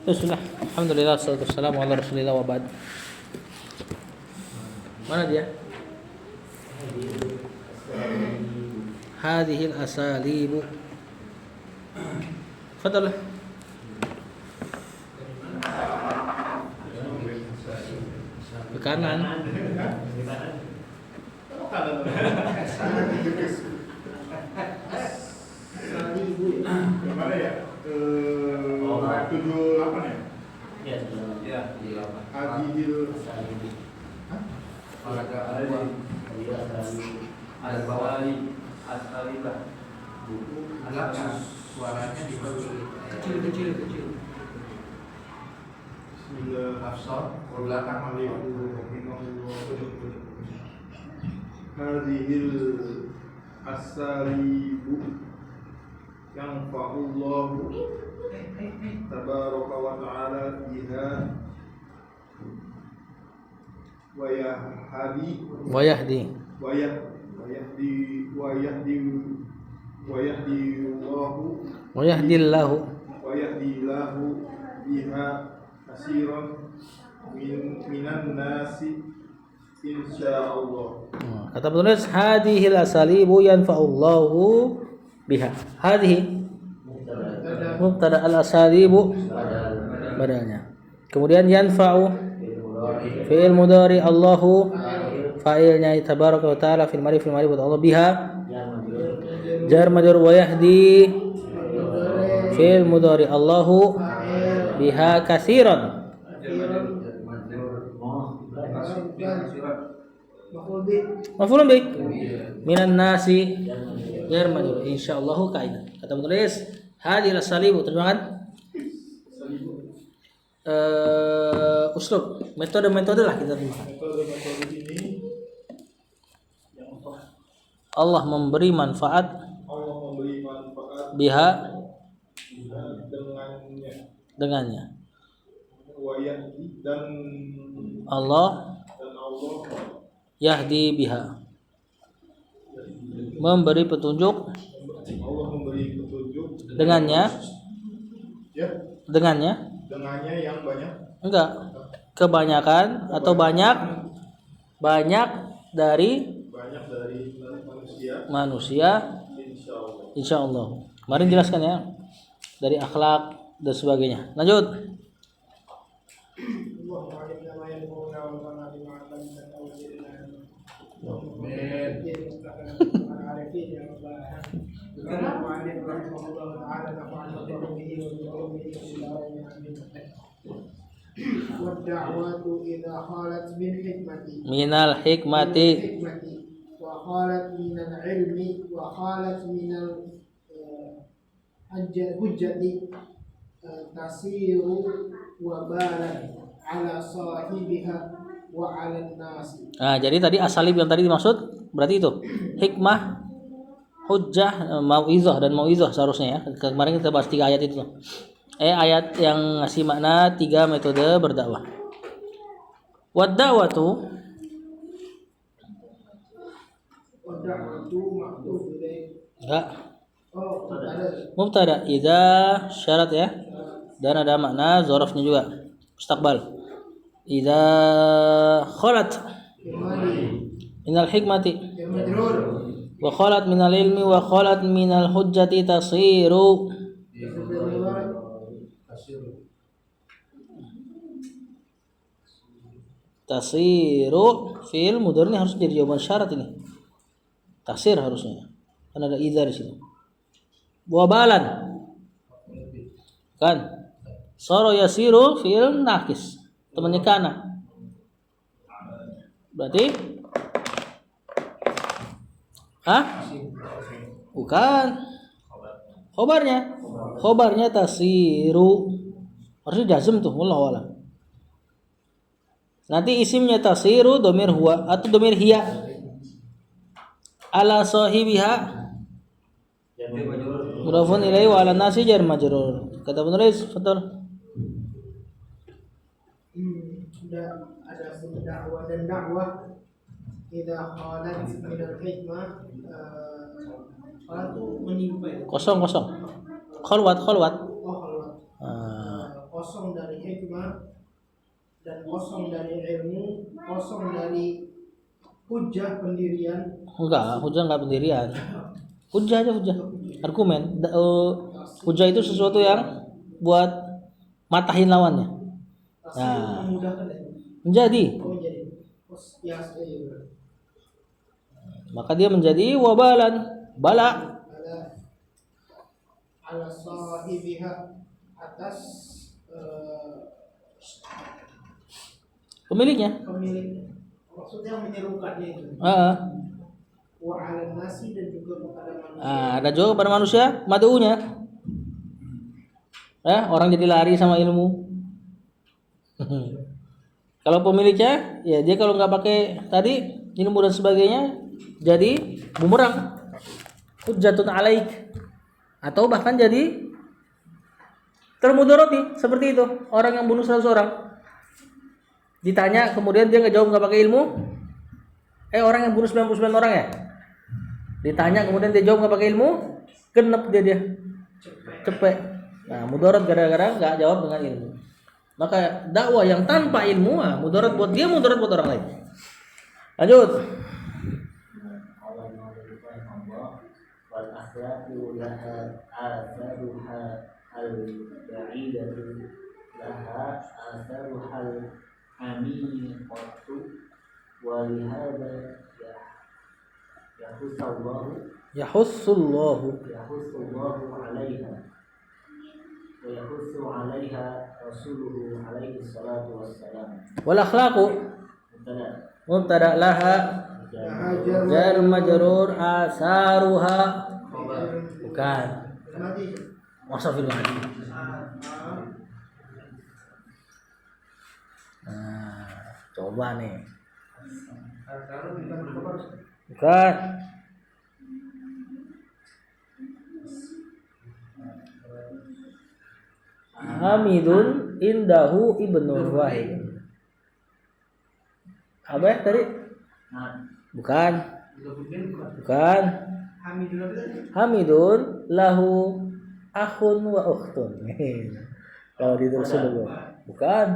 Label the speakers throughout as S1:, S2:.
S1: Bismillah. Alhamdulillah wassalatu wassalamu ala Rasulillah wa ba'd. Mana dia? Hadhil asalibu. Fadal. Ke kanan.
S2: Gimana ya? 78 ya?
S3: Iya, 78.
S2: Adil
S3: Agak suaranya kecil.
S2: Bismillah
S3: Hafsah, ke belakang
S2: Hadhil asalibu yang fa'ullahu tabaraka wa ta'ala biha wa yahdi
S1: Wa yahdi.
S2: wa yahdi Allahu
S1: Wa yahdillahu.
S2: wa yahdillahu biha kasiran minan nasi insyaallah.
S1: Kata penulis hadhil asalibu yanfa'ullahu biha. Hadhihi mubtada al-asalibu badalnya. Kemudian yanfa'u fi'il mudhari Allahu fa'ilnya tabaraka wa ta'ala fil mari buat Allah biha jar majrur wa yahdi fi'il mudhari Allahu biha katsiran maf'ulun bih minan nasi jar majrur insyaallah kaidah. Kata penulis hadhil asalibu terjemahan uslub metode lah kita terjemahkan.
S2: Metode ini
S1: Allah memberi manfaat
S2: Allah memberi manfaat
S1: biha dengannya.
S2: Wa yahdi dan
S1: Allah
S2: Allah
S1: yahdi biha memberi petunjuk
S2: Allah memberi petunjuk
S1: dengannya
S2: ya
S1: dengannya
S2: yang banyak
S1: enggak kebanyakan atau banyak dari manusia insyaallah. Kemarin jelaskan ya dari akhlak dan sebagainya. Lanjut.
S4: Wadda'watu idza khalat min hikmati
S1: Minal hikmati
S4: wa khalat minal ilmi wa khalat minal hujjati tasiru wa balan ala sahibiha wa ala nasi.
S1: Nah, jadi tadi asalib yang tadi dimaksud berarti itu hikmah, hujjah, mauizah dan mauizah seharusnya ya. Kemarin kita bahas 3 ayat itu. Ayat yang ngasih makna 3 metode berdakwah. Wadda'watu
S4: maktub
S1: enggak
S4: oh ada
S1: mubtada idza syarat ya. Dan ada makna zarafnya juga. Mustaqbal. Idza khalat minal hikmati wa khalat minal ilmi wa khalat minal hujjati tasiru fi'il mudhari ini harus jadi jawaban syarat ini. Tasir harusnya. Kan ada idza di sini. Wabalan. Kan? Soro yasiru fi'il nakis. Temannya kana. Berarti bukan. Khobarnya tasiru. Harusnya jazm tuh, wallahu a'lam. Nanti isimnya tasiru domir huwa atau domir hiya. Ala sahibiha mudhafun ilaihi wa ala nasi jar majrur. Kata penulis, betul.
S4: Ada dakwah dan dakwah idza khalat min al-hikmah itu menimpa
S1: Kosong. Kholwat.
S4: kholwat kosong dari hikmah, dan kosong dari ilmu, kosong dari hujah pendirian.
S1: Enggak, hujah enggak pendirian. Hujah aja hujah. Argumen. Hujah itu sesuatu yang buat matahin lawannya.
S4: Tasdid memudahkan ya.
S1: Menjadi.
S4: Oh jadi. Ya, iya.
S1: Maka dia menjadi wabalan, bala.
S4: Ala sahibiha, atas
S1: Pemiliknya.
S4: pemiliknya. Maksudnya menyerukannya itu. Wa ala nasi, dan juga kepada manusia.
S1: Ada juga kepada manusia madu'unya. Orang jadi lari sama ilmu. Kalau pemiliknya, ya dia kalau nggak pakai tadi ilmu dan sebagainya, jadi bumerang, hujjatun alaik, atau bahkan jadi termudoroti seperti itu. Orang yang bunuh 100 orang, ditanya kemudian dia nggak jawab, nggak pakai ilmu. Orang yang bunuh 99 orang ya, ditanya kemudian dia jawab nggak pakai ilmu, genep dia cepet. Nah, mudarat gara-gara nggak jawab dengan ilmu. Maka dakwah yang tanpa ilmu, mudarat buat dia, mudarat buat orang lain. Lanjut. Yahussullahu
S5: alaiha wa yahussu alaiha rasuluhu alaihi salatu wassalam.
S1: wal akhlaqu mubtada laha jar majrur asaruha. Bukan. Wasafil madi. Coba nih. Bukan. Hamidun indahu ibnu Wahid. Apa ya tadi? Bukan. Bukan. Hamidun lahu akhun wa ukhtun. Kalau ditulis dulu. Bukan.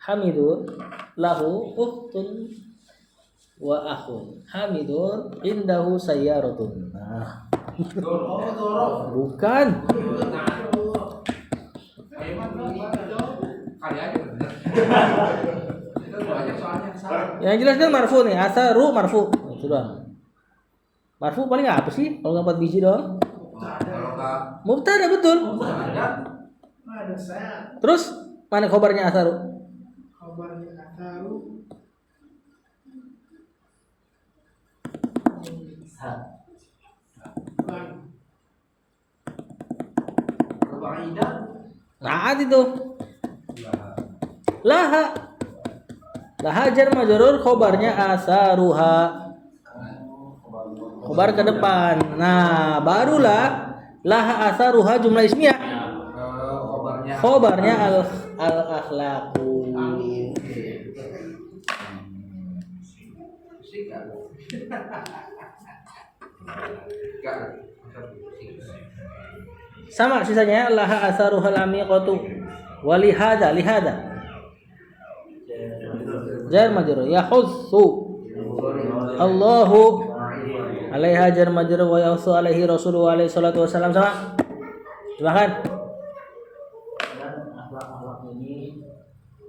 S1: Hamidun lahu ukhtun wa akhun. Hamidun indahu sayyaratun. Nah. Bukan.
S3: Kali aja bener. Itu banyak soalnya salah.
S1: Yang jelas kan marfu nih, asaru marfu. Itu doang. Marfu paling apa sih? Kalau nggak 4 biji doang.
S3: Kalau enggak
S1: Mubtada betul.
S4: Ada saya
S1: Terus mana khobarnya asaru?
S4: kabarnya Ataru. Bukan.
S3: Baidah.
S1: Nah, itu. Laha. Laha jar majrur khobarnya asaruha. Khobar ke depan. Nah, barulah laha asaruha jumlah ismiyah. Khobarnya al akhlaqu. Sama sisanya laha asaruha lamiqatu walihada lihada jar majrur yahussu Allahu alaiha jar majrur wa yahussu alaihi rasuluhu alaihi salatu wasallam. Sama silakan.
S5: Dan akhlak-akhlak ini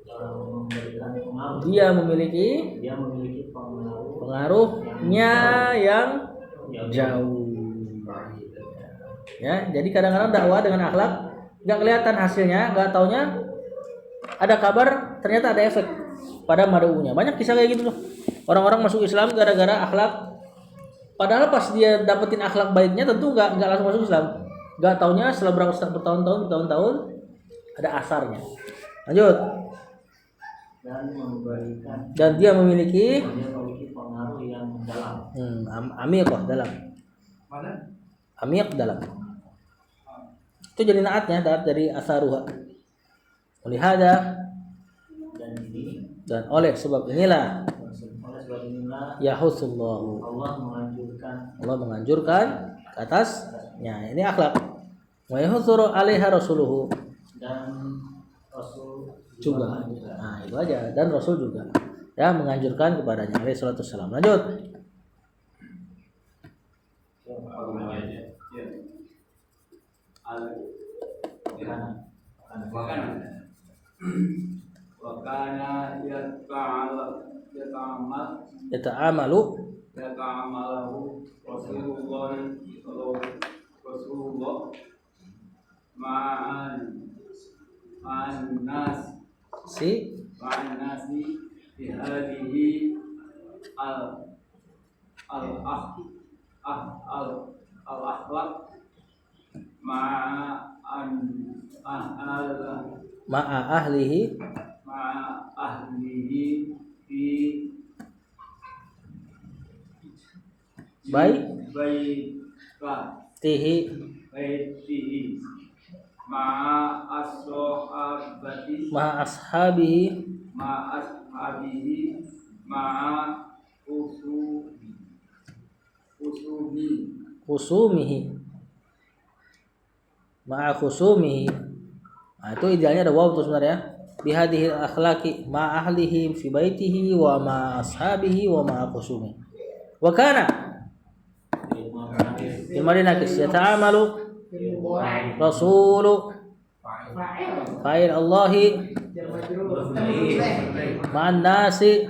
S5: memberikan pengaruh.
S1: Dia memiliki pengaruhnya yang jauh. Ya, jadi kadang-kadang dakwah dengan akhlak nggak kelihatan hasilnya, nggak taunya ada kabar ternyata ada efek pada mad'unya. Banyak kisah kayak gitu loh. Orang-orang masuk Islam gara-gara akhlak. Padahal pas dia dapetin akhlak baiknya tentu nggak langsung masuk Islam. Nggak taunya setelah bertahun-tahun ada asarnya. Lanjut. Dan dia memiliki
S5: pengaruh yang dalam.
S1: Amiqah dalam.
S3: Mana?
S1: Amiq dalam. Itu jadi naatnya, naat dari asaruha. Olihada dan oleh sebab inilah yahussullahu
S5: Allah menganjurkan
S1: ke atasnya. Ini akhlak. Wa yahdhuru 'alaiha rasuluhu
S5: dan Rasul
S1: juga. Nah, itu aja, dan Rasul juga ya menganjurkan kepadanya alaihi salatu wassalam. Lanjut.
S3: Wakana
S1: Yata'amalu
S3: yata'amalahu Rasulullah ma'an nasi bihadihi al-akhlaq ma'an
S1: ma'a ahlihi
S3: fi
S1: tihi
S3: baitihi ma'a as-sahabati
S1: ma'a ashabihi
S3: ma'ashabihi ma'a
S1: khusumihi ma'a khusumihi. Nah, itu idealnya ada waw tuh sebenarnya. Bihadihil akhlaqi ma ahlihi fi baitihi wa ma ashabihi wa ma khusumi. Wa kana Imari nakis yata'amalu rasulu fa'il Allahi ma'an nasi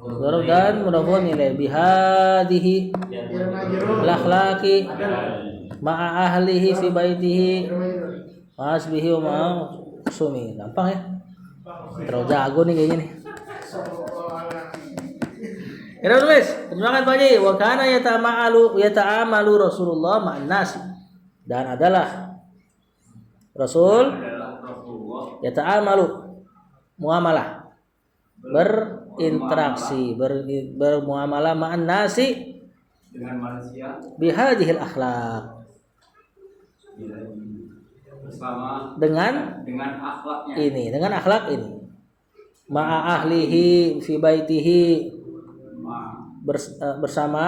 S1: Dorog dan mudafun ilaih bihadihi al-akhlaqi ma'a ahlihi fi baitihi ma'asbihi wa ma'a sumi. Gampang ya, terlalu jago nih kayaknya nih. Kita tulis, terjemahkan Pak Haji. Wa kana yata'amalu Rasulullah ma'an nas, dan adalah Rasul yata'amalu muamalah, berinteraksi, bermuamalah ma'an nasi
S3: dengan manusia
S1: bihadihil akhlaq,
S3: bersama
S1: dengan
S3: akhlaknya
S1: ini, dengan akhlak ini. Ma'a ahlihi fi baitihi, bersama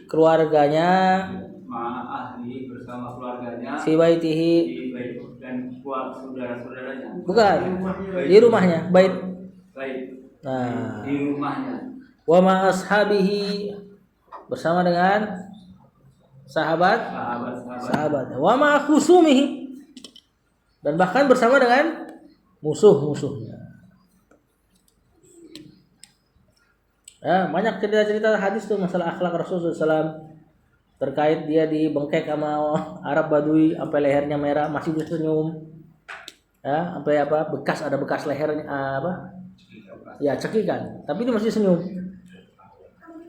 S1: keluarganya,
S3: ahli bersama keluarganya
S1: fi baitihi,
S3: dan saudara-saudaranya,
S1: bukan di rumahnya, bait. Nah,
S3: di rumahnya.
S1: Wa ma ashabihi, bersama dengan sahabat. Wa ma khusumihi, dan bahkan bersama dengan musuh-musuhnya. Ya, banyak cerita-cerita hadis tuh masalah akhlak Rasulullah SAW, terkait dia dibengkek sama Arab Badui sampai lehernya merah masih bisa senyum. Ya, sampai ada bekas lehernya ya cekikan, tapi dia masih senyum.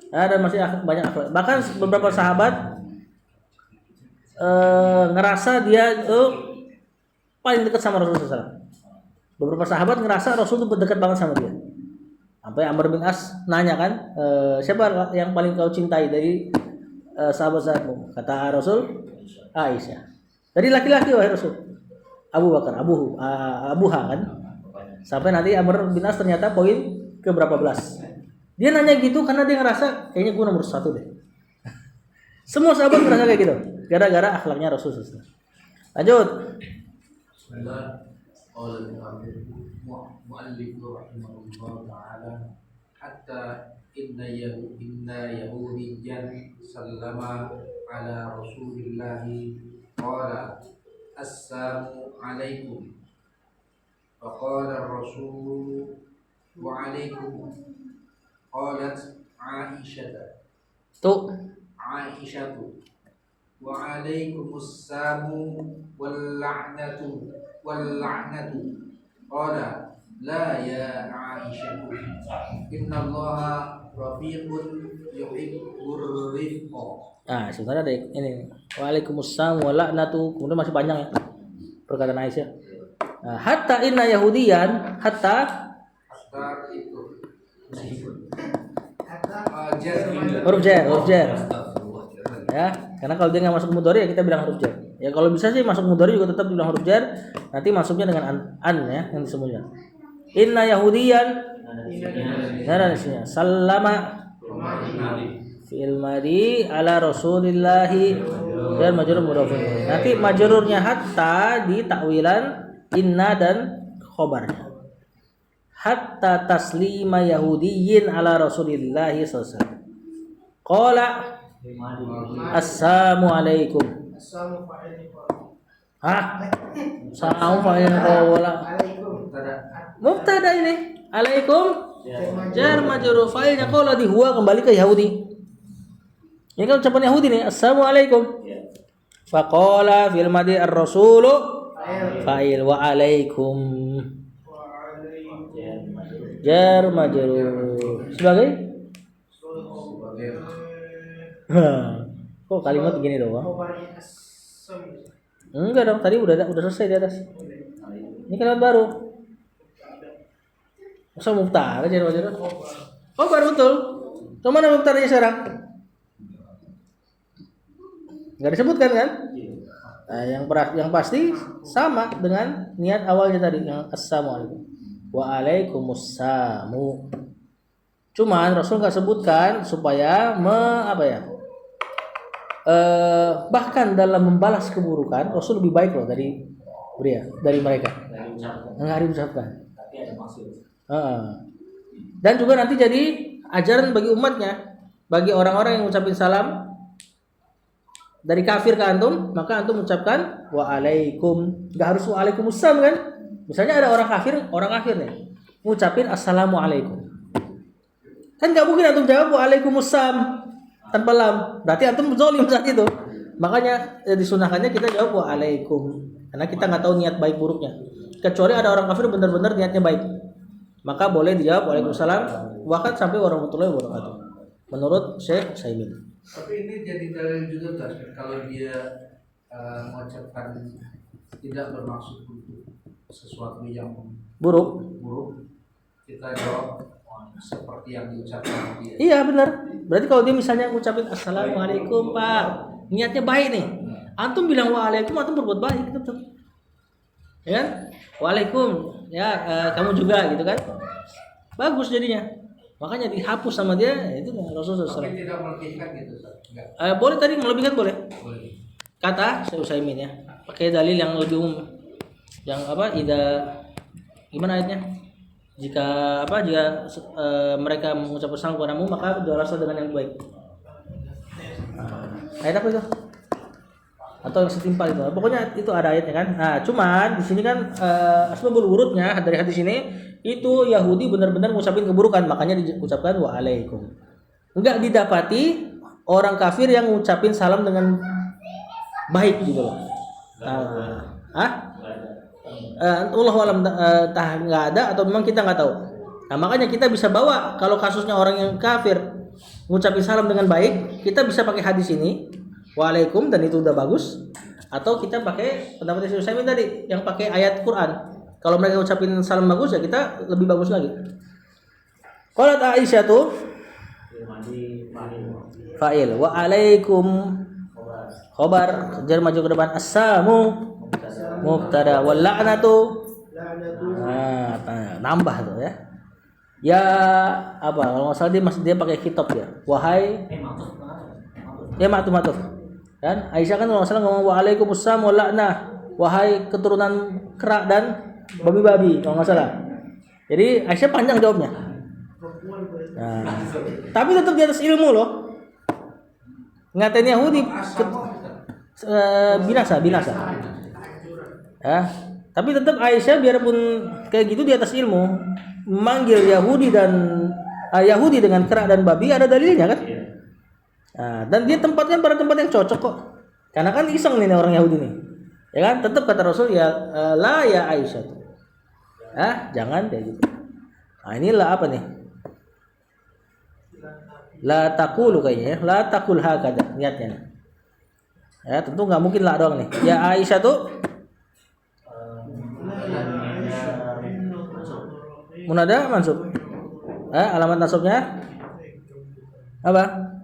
S1: Ya, dan masih banyak akhlak. Bahkan beberapa sahabat ngerasa dia paling dekat sama Rasulullah SAW. Beberapa sahabat ngerasa Rasul itu dekat banget sama dia. Sampai Amr bin As nanya kan, siapa yang paling kau cintai dari sahabat-sahabatmu? Kata Rasul, Aisyah. Dari laki-laki wahai Rasul, Abu Bakar, Abuha kan. Sampai nanti Amr bin As ternyata poin ke berapa belas. Dia nanya gitu karena dia ngerasa kayaknya gue nomor 1 deh. Semua sahabat ngerasa kayak gitu, gara-gara akhlaknya Rasul SAW. Lanjut.
S6: المؤلف رحمه الله تعالى حتى إن يهوديا سلم على رسول الله قال السلام عليكم فقال الرسول وعليكم قالت عائشة وعليكم السلام واللعنة قال لا يا عائشة إن الله رفيق يحب الرفق.
S1: Nah, sebenarnya ada ini. Waalaikumsalam wa la'natu. Kemudian masih panjang ya perkataan Aisyah. Nah, hatta inna yahudiyan, hatta
S6: itu
S1: huruf jar. Ya, karena kalau dia nggak masuk mudhari ya kita bilang huruf jar. Ya kalau bisa sih masuk mudhari juga tetap bilang huruf jar. Nanti masuknya dengan an ya yang disebutnya. Inna yahudiyan, nah isinya sallama fi'il madi ala rasulillahi Jar majrur mudhafun ilaih. Nanti majrurnya hatta di takwilan inna dan khobarnya. Hatta taslima yahudiyyin ala Rasulillah sallallahu alaihi wasallam. Qala assalamualaikum.
S4: Assalamu alaikum.
S1: Hah? Assalamualaikum.
S4: Alaikum.
S1: Mubtada ini. Alaikum. Jar majrur fa'ilnya qala di huwa kembali ke Yahudi. Ini kan ucapan Yahudi nih. Assalamualaikum. Faqala fil madi ar-rasulu fa'il wa alaikum. Jar majrur. Sebagai? Kok kalimat begini doang?
S4: Khobarnya as-sam.
S1: Enggak dong, tadi udah selesai di atas. Ini kalimat baru. Masa mubtada jar majrur? Oh, baru betul. Kemana mubtadanya sekarang? Enggak disebutkan kan? Nah, yang pasti sama dengan niat awalnya tadi yang assalamualaikum. Waalaikumsalam. Cuman Rasul nggak sebutkan supaya bahkan dalam membalas keburukan Rasul lebih baik loh dari mereka. Nggak diucapkan.
S5: Tapi ada maksud.
S1: Dan juga nanti jadi ajaran bagi umatnya, bagi orang-orang yang ngucapin salam dari kafir ke antum, maka antum ucapkan waalaikum. Nggak harus waalaikumsalam kan? Misalnya ada orang kafir nih, ngucapin assalamualaikum. Kan nggak mungkin antum jawab waalaikumsalam tanpa lam. Berarti antum zalim saat itu. Makanya disunahkannya kita jawab waalaikum. Karena kita nggak tahu niat baik buruknya. Kecuali ada orang kafir benar-benar niatnya baik. Maka boleh dijawab waalaikumsalam bahkan sampai warahmatullahi wabarakatuh. Menurut Syekh Utsaimin.
S6: Tapi ini jadi dalil juga kan kalau dia mengucapkan tidak bermaksud untuk sesuatu yang
S1: Buruk.
S6: kita jawab seperti yang diucapkan dia.
S1: Iya benar. Berarti kalau dia misalnya ngucapin assalamualaikum Pak, niatnya baik nih. Antum bilang waalaikum, antum berbuat baik gitu. Ya kan? Waalaikum. Ya kamu juga gitu kan. Bagus jadinya. Makanya dihapus sama dia itu Rasulullah SAW.
S6: Tapi tidak melebihkan gitu, Ustaz. Enggak.
S1: Boleh tadi melebihkan boleh.
S6: Boleh.
S1: Kata Syekh Utsaimin ya. Pakai dalil yang lebih umum. Yang gimana ayatnya? Jika mereka mengucapkan salam kepadamu maka balaslah dengan yang baik. Ayat apa itu? Atau yang setimpal itu? Pokoknya itu ada ayatnya kan. Nah, cuman di sini kan asbabul wurudnya dari hadis ini itu Yahudi benar-benar mengucapkan keburukan, makanya diucapkan waalaikum. Enggak didapati orang kafir yang mengucapin salam dengan baik gitu loh. Allah alam nggak ada atau memang kita nggak tahu. Nah makanya kita bisa bawa kalau kasusnya orang yang kafir ngucapin salam dengan baik, kita bisa pakai hadis ini waalaikum dan itu udah bagus. Atau kita pakai pendapat Syekh Utsaimin tadi yang pakai ayat Quran. Kalau mereka ucapin salam bagus ya kita lebih bagus lagi. Qalat Aisyah tuh fa'il waalaikum khobar jar maju ke depan assamu mubtada wal la'natu nambah tuh ya. Ya apa kalau nggak salah dia pakai kitab ya. Wahai matuf. Dan Aisyah kan kalau nggak salah ngomong waalaikumsalam wal la'nah. Wahai keturunan kera dan babi-babi kalau nggak salah. Jadi Aisyah panjang jawabnya. Nah, tapi tetap di atas ilmu loh. Ngatain Yahudi binasa. Ya, tapi tetap Aisyah biarpun kayak gitu di atas ilmu memanggil Yahudi dengan kera dan babi ada dalilnya kan? Nah, dan dia tempatkan pada tempat yang cocok kok. Karena kan iseng nih orang Yahudi nih. Ya kan? Tetap kata Rasul ya la ya Aisyah. Jangan kayak gitu. Nah, inilah apa nih? La taqulu kayaknya ya. La taqul hakada niatnya. Ya, tentu enggak mungkin la doang nih. Ya Aisyah tuh munada mansub. Alamat nasabnya apa?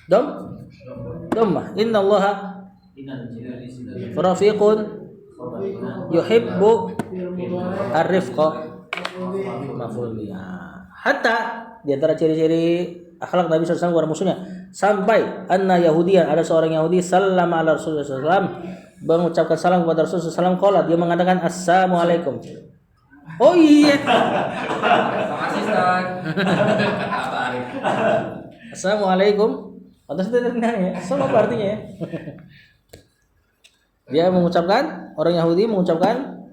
S1: Dhammah. Innallaha rafiqun yuhibbu ar-rifqa maf'ul bihi. Hatta di antara ciri-ciri akhlak Nabi sallallahu alaihi wasallam musuhnya sampai anna Yahudiyan, ada seorang Yahudi sallama ala Rasulullah SAW, mengucapkan salam kepada Rasulullah SAW. Qala, dia mengatakan assalamualaikum. Oh iya.
S6: Terima kasih Ustaz. Apa Arif?
S1: Assalamualaikum. Atas terdengar ya. Sama apa artinya ya? Dia mengucapkan, orang Yahudi mengucapkan.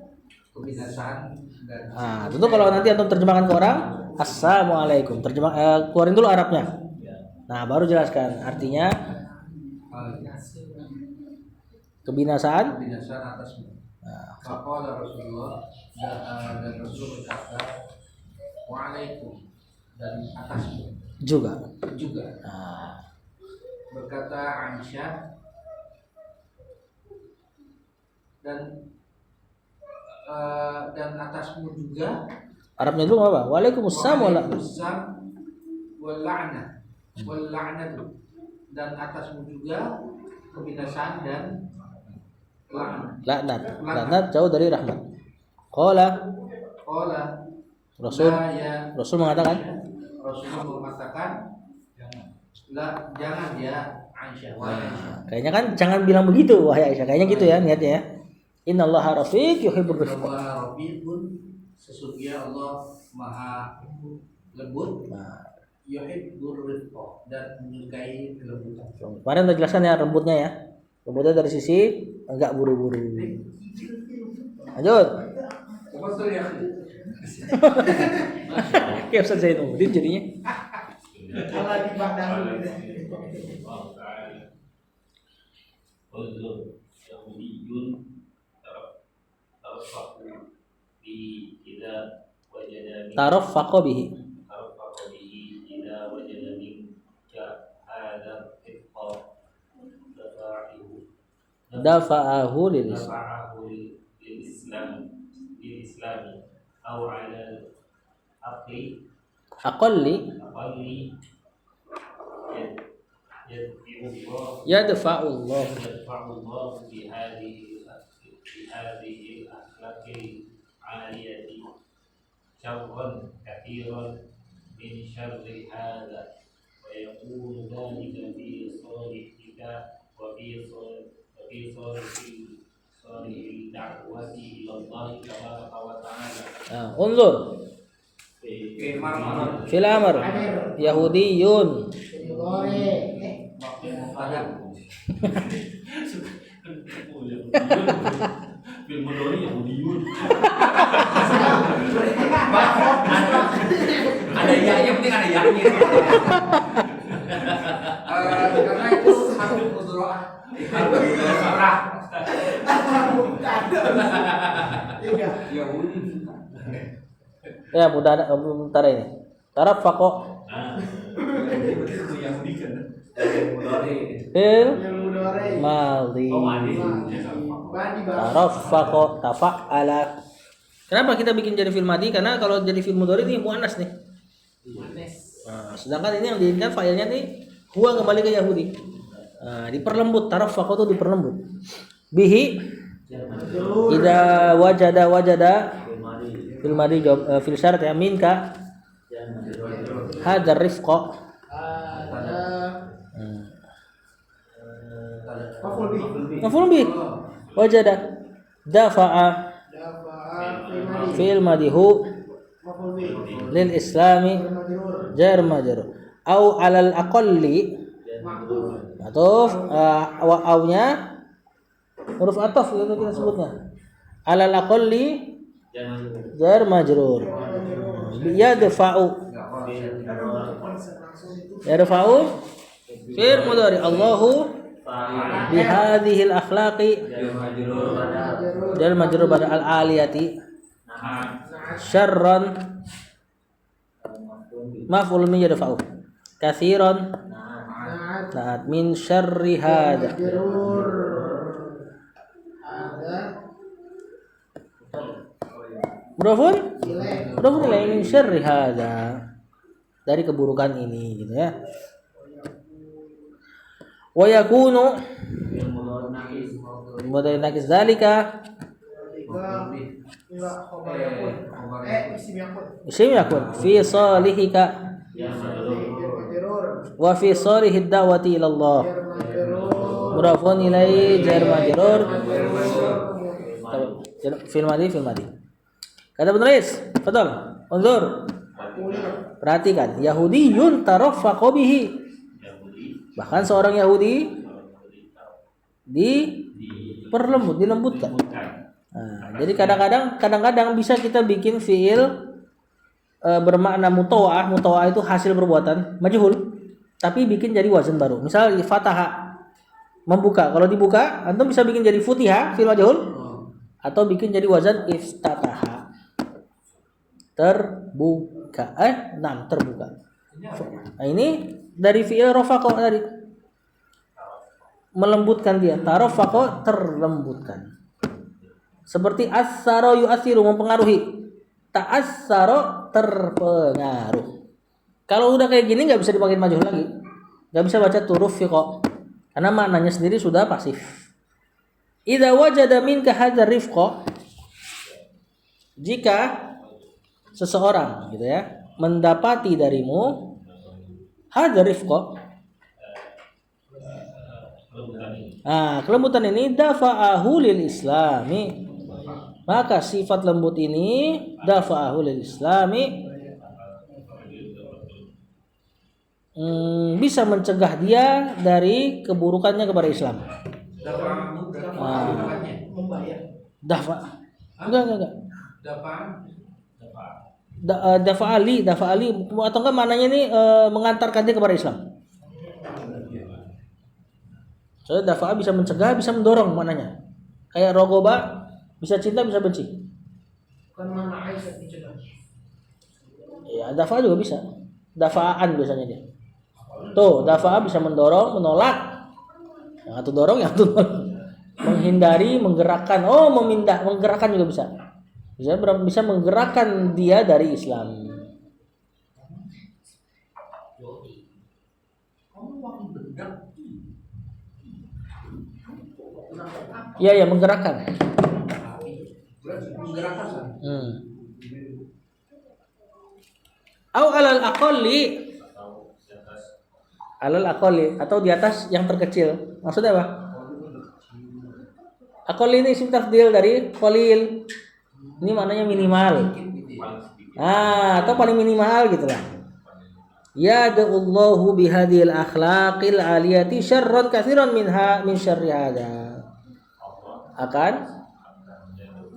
S6: Kebinasaan dan
S1: Nah, tentu kalau nanti antum terjemahkan ke orang, assalamualaikum. Keluarin dulu Arabnya. Nah, baru jelaskan artinya kebinasaan.
S6: kebinasaan atasmu.
S1: Nah,
S6: Faqala Rasulullah dan Rasul berkata, Waalaikum, dan atasmu
S1: juga.
S6: juga.
S1: Nah,
S6: Berkata Aisyah, dan atasmu juga.
S1: Arabnya dulu apa? Waalaikumsalam.
S6: Waalaikumsalam wal la'natu, dan atasmu juga kebinasaan dan laknat.
S1: Laknat jauh dari rahmat. Qala, Rasul mengatakan,
S6: jangan ya Aisyah.
S1: kayaknya kan jangan bilang begitu wahai Aisyah. Kayaknya gitu ya niatnya ya. Innallaha rafiq yuhibbur rifq.
S6: Allah Rafiqun, sesungguhnya Allah Maha lembut, yuhibbur rifq, dan menyukai kelembutan.
S1: Kemarin udah jelaskan ya lembutnya ya. Lembutnya dari sisi enggak buru-buru. Lanjut.
S6: Betul ya.
S1: Kayak Ustaz Zainuddin jadinya.
S4: Kalau di Baghdad
S5: Uzur Yahudiyun taraffaku bihi idza wajada min
S1: Taraffaqa bihi.
S5: taraffaku bihi idza wajada minka hadha rifqa
S1: Dafa'ahu lil
S5: dafa'ahu lil islami aw ala aqli
S1: aqalli yadfa'u Allah.
S5: يدفع الله بهذه الأخلاق العالية شرا كثيرا من شر هذا ويكون ذلك في صالحك وفي صالح الدعوة إلى الله تبارك وتعالى.
S1: Unzur
S6: Marmar.
S1: fil amr Yahudiyun.
S5: Film Dori Yahudiyun.
S6: Ada yang penting ada yaknya. Karena itu harus mudoroah.
S1: Ya mudah ini. Taraffaqa fil madhi. Taraffaqa tafa'ala. Kenapa kita bikin jadi fil madhi? Karena kalau jadi fil mudhari ini muannas nih. Nah, sedangkan ini yang diinginkan failnya nih huwa kembali ke Yahudi. Nah, diperlembut, taraffaqa itu diperlembut. Bihi idza wajada fil madhi fil syarat ya minka hadzal rifqa. Maf'ul bih. Wajada dafa'a fil madhihu lil islami jar majrur au alal aqalli atau aunya huruf ataf itu kita sebutnya alal aqalli jar majrur yadfa'u fil mudhari Allahu bihadhil akhlaqi jar majrur pada al aliyati syarran maf'ul min yadfa'u katsiran naat min syarri hada mudhafun ilaih min syarri hada, dari keburukan ini gitu ya. Wa yakunu mudhari nakis zalika isim yakun fi salihika wa fi sharihid da'wati ila Allah. Mudhafun ilaihi jar majrur. Fil madi. Kata penulis, betul. Unzur. Perhatikan, Yahudiyun taraffaqa bihi. Bahkan seorang Yahudi dilembutkan. Nah, jadi kadang-kadang bisa kita bikin fiil bermakna mutawa'ah. Mutawa'ah itu hasil perbuatan majhul, tapi bikin jadi wazan baru. Misal fataha, membuka. Kalau dibuka, antum bisa bikin jadi futiha, fiil majhul, atau bikin jadi wazan iftataha, terbuka. Terbuka. Nah, ini dari fiil rafaqa tadi, melembutkan dia. Tarafaqa, terlembutkan. Seperti asaro yu'athiru, mempengaruhi. Ta'assaro, terpengaruh. Kalau udah kayak gini nggak bisa dipakai majhul lagi, nggak bisa baca turufiqa, karena maknanya sendiri sudah pasif. Idza wajada minka hadzal rifqa, jika seseorang gitu ya mendapati darimu hadzal rifqa, kelembutan ini dafa'ahu lil islami, maka sifat lembut ini dafa'ahu lil islami, bisa mencegah dia dari keburukannya kepada Islam. Dafa. Enggak. Dafa'ali atau enggak maknanya ini mengantarkan dia kepada Islam. Soalnya dafa'a bisa mencegah, bisa mendorong maknanya. Kayak rogoba, bisa cinta, bisa benci.
S4: Bukan mana Aisyah dicegah.
S1: Ya, dafa'a juga bisa. Dafa'an biasanya dia. Tuh, dafa'a bisa mendorong, menolak. Yang satu dorong, yang satu nolak. Menghindari, menggerakkan. Menggerakkan juga bisa. Bisa menggerakkan dia dari Islam. Iya, menggerakkan. Au alal aqalli atau di atas yang terkecil. Maksudnya apa? Aqalli ini isim tafdil dari qalil. Ini maknanya minimal. Atau paling minimal gitulah. Yad'ullahu bihadhil akhlaqil aliyati syarran katsiran min syarri hada. Akan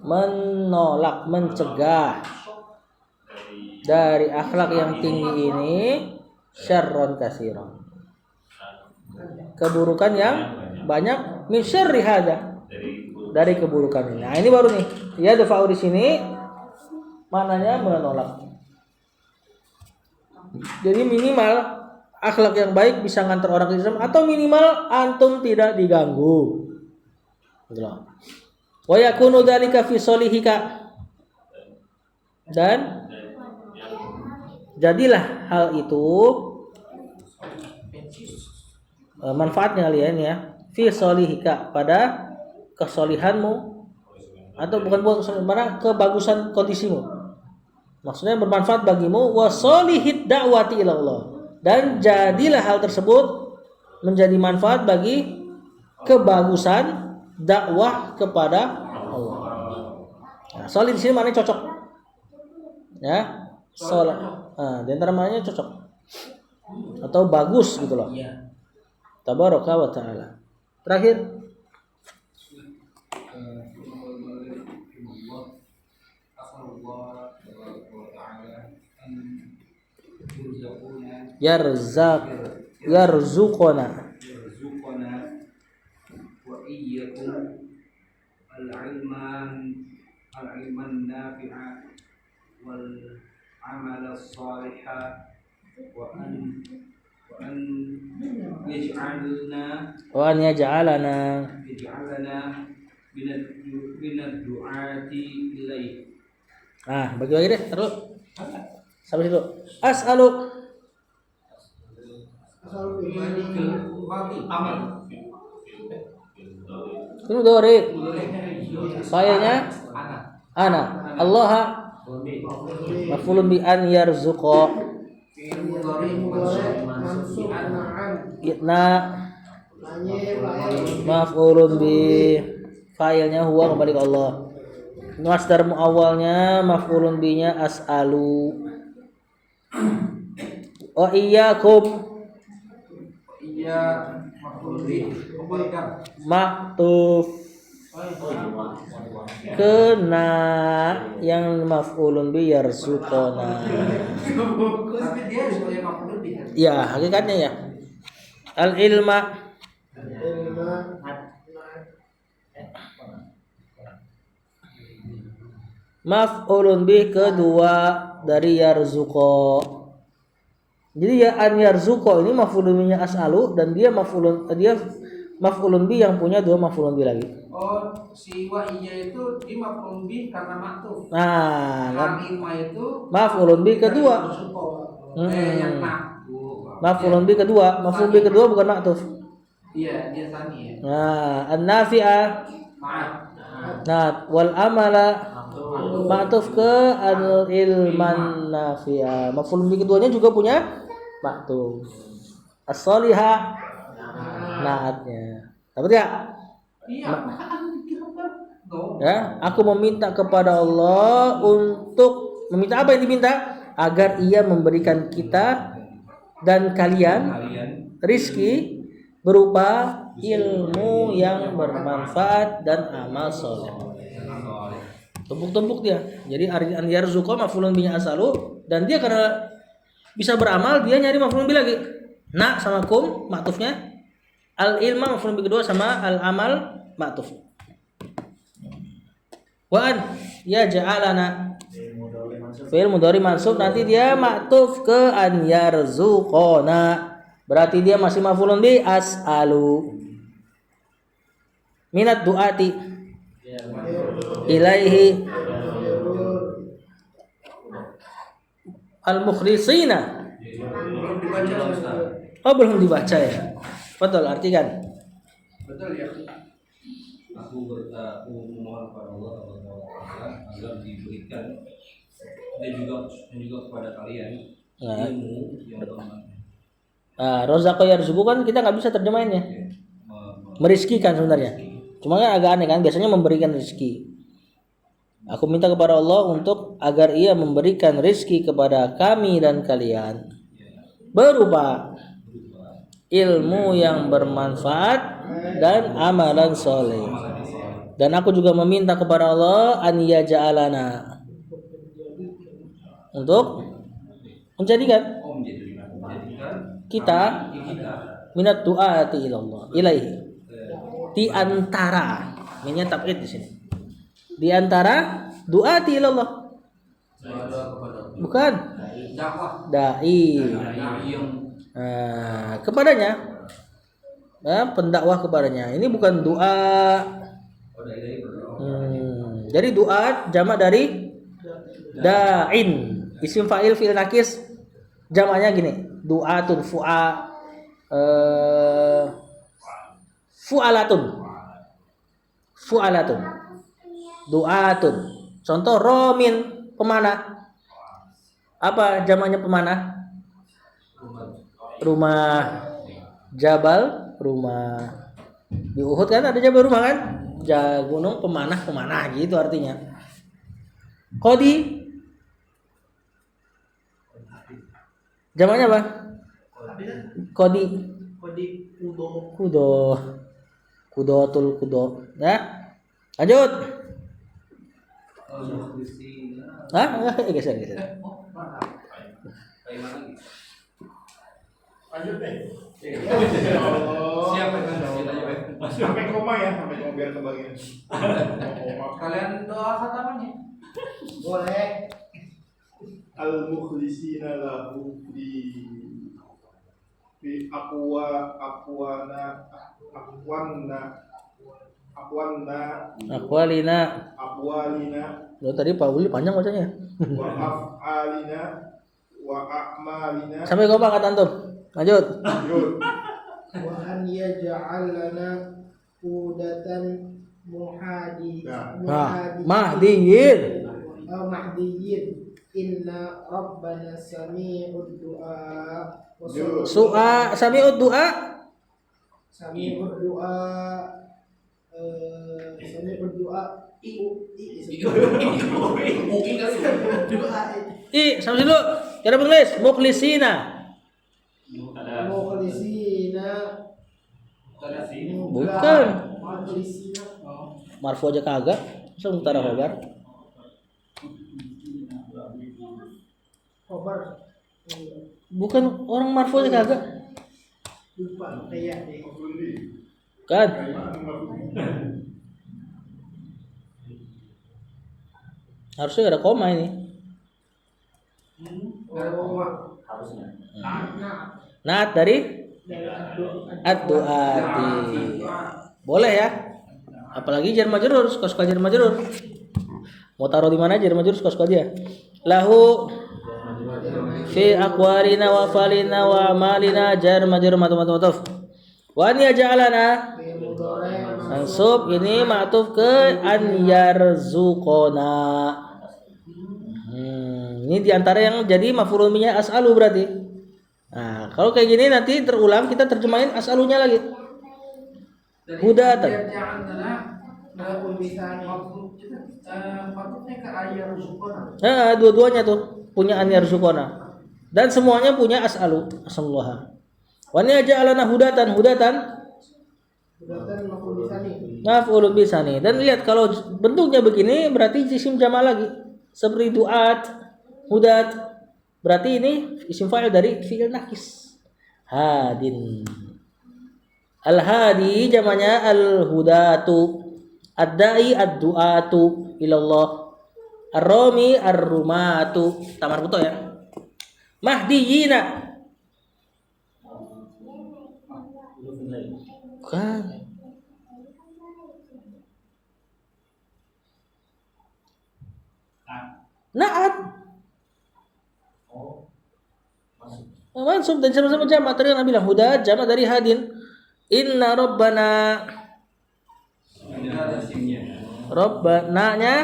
S1: menolak, mencegah dari akhlak yang tinggi ini syarran katsiran, keburukan yang banyak, min syarri hada, dari keburukan ini. Nah, ini baru nih. Ya, dafa'u di sini maknanya menolak. Jadi minimal akhlak yang baik bisa ngantar orang ke Islam, atau minimal antum tidak diganggu. Gitu loh. Wa yakunu dzalika fi solihika, dan jadilah hal itu manfaatnya kalian ya, fi solihika, pada kesolihanmu, atau bukan mana kebagusan kondisimu, maksudnya bermanfaat bagimu. Wa solihid da'wati ila Allah, dan jadilah hal tersebut menjadi manfaat bagi kebagusan dakwah kepada Allah. Nah, solih di sini maknanya cocok. Ya, soleh. Di antara maknanya cocok atau bagus gitu loh. Tabaraka wa ta'ala. Terakhir, yarzuquna
S6: wa iyyakum al-ilman nafi'a wal amal as-salihah wa an
S1: yaj'alana
S6: minad du'ati ilaih.
S1: Bagi-bagi deh, terus sampai situ. As'alu ini dore. Sayanya ana. Allah maf'ulun bi an yarzuqa. Na
S4: Nanye fa'il.
S1: maf'ulun bi, fa'ilnya huwa kembali ke Allah. Masdar muawwalnya maf'ulun bi-nya as'alu. Wa iyyakum
S6: Iya, maf'ul bih. Kembalikan.
S1: maktuf kena yang maf'ulun bi yarzuqona.
S6: Tapi dia sebagai maf'ul bih.
S1: Ya, hakikatnya ya. Al ilma
S4: Ilma.
S1: maf'ulun bih kedua dari yarzuqo. Jadi ya an yarzuqo ini maf'ulun bihnya as'alu dan dia maf'ulun bih yang punya dua maf'ulun bih lagi.
S6: Oh, si wa iya itu dia maf'ul bih karena maktuf.
S1: Nah,
S6: Al ilma itu
S1: maf'ulun bih kedua.
S6: yang maktuf.
S1: Maf'ulun bih kedua, maf'ulun bih kedua bukan maktuf.
S6: Iya, dia tani ya.
S1: Nah, an-nafi'ah.
S6: Maaf.
S1: Nah, wal amala maktuf ke al ilman nafi'ah. Maf'ulun bih keduanya juga punya maktuf. As-solihah naatnya. Dapat ya?
S6: Iya.
S1: Ya, aku meminta kepada Allah untuk meminta apa yang diminta? Agar Ia memberikan kita dan kalian rizki berupa ilmu yang bermanfaat dan amal soleh. Tumpuk-tumpuk dia. Jadi an yarzuqa maf'ulun bihi asalu dan dia karena bisa beramal dia nyari maf'ulun bihi lagi. Na sama kum maktufnya. Al ilma maf'ulun bihi kedua sama al amal maktuf. Wa an ya ja'alana fi'il mudhari mansub nanti dia maktuf ke an yarzuqona. Berarti dia masih maf'ulun bi as'alu. Minat du'ati ilaihi al-mukhlisina. Oh, belum dibaca ya. Betul, artikan.
S6: Betul ya.
S5: Aku memohon kepada Allah agar diberikan dan juga kepada kalian
S1: Nah,
S5: ilmu yang bermanfaat.
S1: Rozaqo yarzuqu kan kita nggak bisa terjemahinnya. Merizkikan sebenarnya. Cuma kan agak aneh kan, biasanya memberikan rezeki. Aku minta kepada Allah untuk agar Ia memberikan rezeki kepada kami dan kalian berupa ilmu yang bermanfaat dan amalan soleh. Dan aku juga meminta kepada Allah an yaj'alana untuk menjadikan kita minat du'ati ilallah ilaihi di antara minyak tab'id di sini di antara du'ati ilallah bukan dai kepadanya pendakwah kepadanya ini bukan doa jadi doa jamak dari da'in isim fa'il fi'il nakis jamaknya gini du'atun fu'alatun du'atun contoh romin pemanah apa jamaknya pemanah rumah jabal rumah di Uhud kan ada jabal rumah kan gunung pemanah gitu artinya qadi jamaknya apa qadi kudotul ya lanjut geser
S2: Lanjut deh.
S3: Siapa yang
S2: Sampai koma ya, sampai koma biar kebagian.
S6: Kalian doa khatamanya?
S4: Boleh.
S2: Al-mukhlisina lahu fi aqwalina
S1: lo tadi Pak Uli panjang bacanya
S2: wa af'alina wa a'malina
S1: sampai kau angkat antum lanjut
S2: Yuk.
S4: Wa an yaj'al lana hudatan
S1: mahdiyin
S4: mahdiyin inna rabbana sami'ud du'a
S1: sami'ud du'a
S4: Sami berdoa Sami berdoa
S1: Sama dulu. Cara penulis mukhlisina.
S4: Mukhlisina
S1: Bukan.
S4: Mukhlisina
S1: Marfu aja kagak. Masa mutara khobar?
S4: Khobar
S1: Bukan orang marfu aja kagak.
S4: lupa kayak deh.
S1: Kan? Harusnya ada koma ini.
S5: Harusnya.
S1: Naat dari ad-du'ati. Boleh ya? Apalagi jar majrur, suka-suka jar majrur. Mau taruh di mana jar majrur suka-suka aja. Lahu fi aqwalina wa falina wa amalina jar majrur matuf. Wa an yaj'alana mansub ini ma'tuf ke an yarzuqona. Ini diantara yang jadi maf'ulun bihnya as'alu berarti. Nah, kalau kayak gini nanti terulang kita terjemahin as'alunya lagi. Hudatan. Dua-duanya tuh punya an yarzuqona. Dan semuanya punya as'alu, asalullah. Wa an yaj'alana hudatan.
S4: Hudatan
S1: Maf'ulun bisani. Dan lihat kalau bentuknya begini berarti isim jama' lagi. Seperti duat, hudat. Berarti ini isim fa'il dari fi'il nakis. Hadin. Al-hadi jamanya al-hudatu. Ad-da'i ad-du'atu ilallah. Ar-rami ar-rumatu. Tamar buto ya. Mahdiyina. Bukan. Naat. Mansub dan sama-sama jamak. Tadi Nabi bilang huda jamak dari hadin. Inna rabbana. Rabbana-nya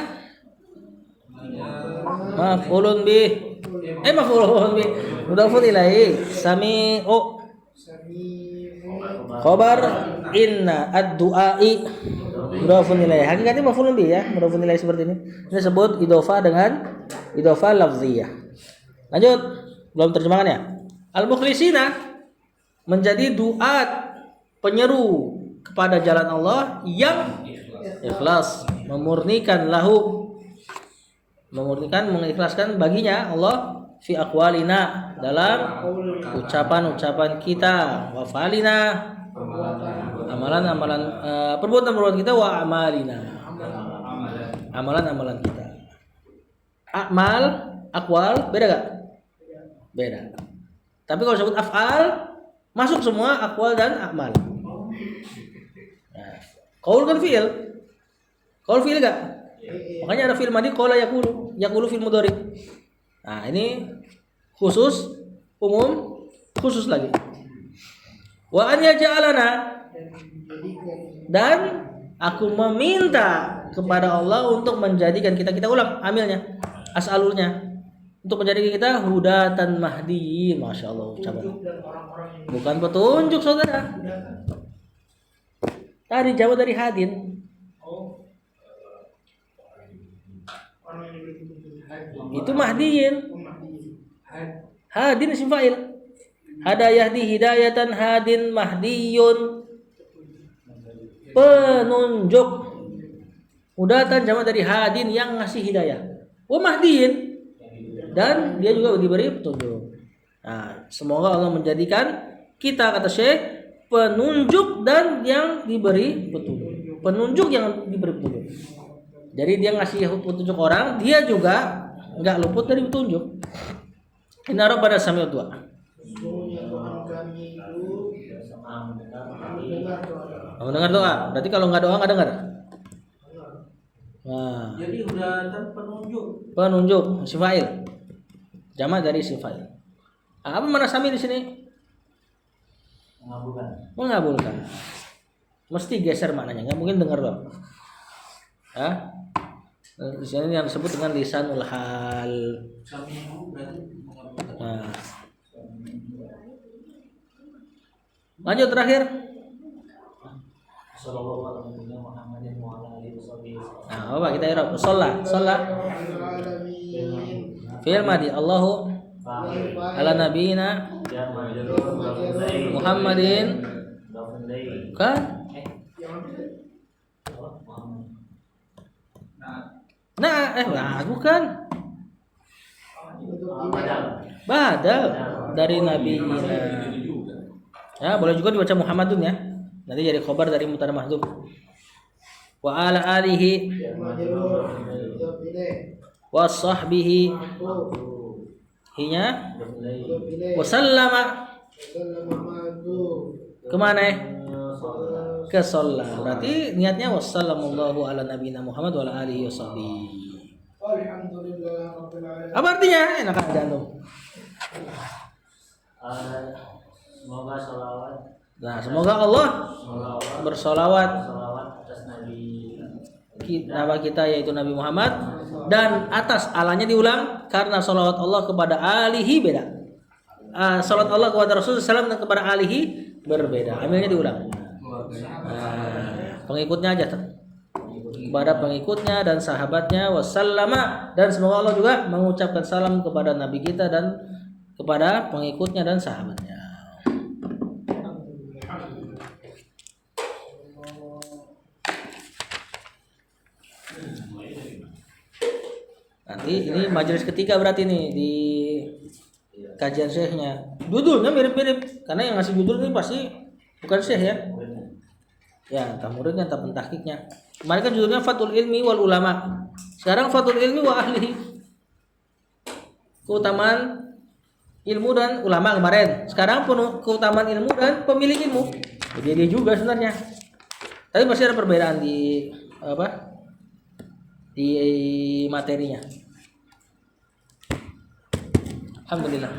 S1: maf'ulun bih. Maf'ulun bih. Mudhafun ilaihi. Sami'u. Khabar inna ad-du'ai mudhafun ilaihi. Hakikatnya maf'ulun bih ya, mudhafun ilaihi seperti ini. Ini disebut idhofah dengan idhofah lafziyah. Lanjut, belum terjemahannya. Al-mukhlisina menjadi duat penyeru kepada jalan Allah yang ikhlas, memurnikan lahu, mengikhlaskan baginya Allah fi aqwalina dalam ucapan-ucapan kita, wa falina amalan-amalan perbuatan-perbuatan kita, wa amalina amalan-amalan kita. Akmal, akwal beda gak? Beda. Tapi kalau disebut af'al masuk semua akwal dan akmal. Nah, qaul kan fi'il. Qaul fi'il gak? Makanya ada fi'il madhi qala yaqulu fi'il mudhari. Nah, ini khusus, umum, khusus lagi. Wa an yaj'alana dan aku meminta kepada Allah untuk menjadikan kita ulang amilnya, as'alulnya. Untuk menjadikan kita hudatan mahdiyin. Masya Allah ucapan. Bukan petunjuk saudara. Tadi jawab dari hadin. Itu mahdiyin. Hadin isim fa'il. Hada yahdi hidayatan hadin mahdiyun. Penunjuk. Hudatan jama dari hadin yang ngasih hidayah. Wa mahdiyin. Dan dia juga diberi petunjuk. Nah, semoga Allah menjadikan kita, kata Syekh, penunjuk dan yang diberi petunjuk. Penunjuk yang diberi petunjuk. Jadi dia ngasih petunjuk orang, dia juga enggak luput dari petunjuk. Inna rabbana sami'ud du'a. Mendengar doa. Berarti kalau enggak doa enggak dengar. Nah,
S6: Jadi hudatan penunjuk.
S1: penunjuk isim fa'il. Jamak dari isim fa'il. Apa mana sami di sini? Mengabulkan. Mesti geser maknanya, enggak mungkin dengar doang. Hah? Di sini yang disebut dengan lisanul hal.
S6: Sami'u berarti mengabulkan.
S1: Nah. Lanjut terakhir.
S5: Sallallahu alaihi Muhammadin wa ala alihi wasallam.
S1: Nah, apa kita i'rab? Shalla
S4: Alamin.
S1: fi'il madhi. Allahu ala nabiyina
S5: Ya majrur mudafun
S1: Muhammadin
S5: ilaih.
S1: kan? Nah, bukan. Badal dari nabiyina. Ya, boleh juga dibaca Muhammadun ya. Nanti jadi khobar dari mubtada mahdhuf. Wa ala alihi
S4: Majrur. Mudhaf ilaih.
S1: wa sahbihi
S4: Ma'tuf.
S1: hinya
S4: Mudhaf ilaih.
S1: wa sallama
S4: Sallama ma'tuf.
S1: kemana? Ke sholat. Berarti niatnya wassallallahu ala nabiyina Muhammad wa ala alihi wasahbihi.
S4: Alhamdulillah rabbil alamin.
S1: Apa artinya? Enak aja antum.
S5: Semoga salawat
S1: Nah, semoga Allah bersolawat
S5: atas Nabi
S1: nama kita yaitu Nabi Muhammad, dan atas alanya diulang karena solawat Allah kepada alihi beda. Solawat Allah kepada Rasulullah SAW dan kepada alihi berbeda. Amilnya diulang. Pengikutnya aja kepada pengikutnya dan sahabatnya wasallama, dan semoga Allah juga mengucapkan salam kepada Nabi kita dan kepada pengikutnya dan sahabatnya. Nanti ini majelis ketiga berarti nih di kajian syekhnya. Judulnya mirip-mirip karena yang ngasih judul ini pasti bukan syekh ya. Ya, entah muridnya entah pentahkiknya. Kemarin kan judulnya Fathul Ilmi wal Ulama. Sekarang Fathul Ilmi wa Ahlihi. Keutamaan ilmu dan ulama kemarin. Sekarang keutamaan ilmu dan pemilik ilmu. Jadi dia juga sebenarnya. Tapi masih ada perbedaan di apa? Di materinya. Alhamdulillah.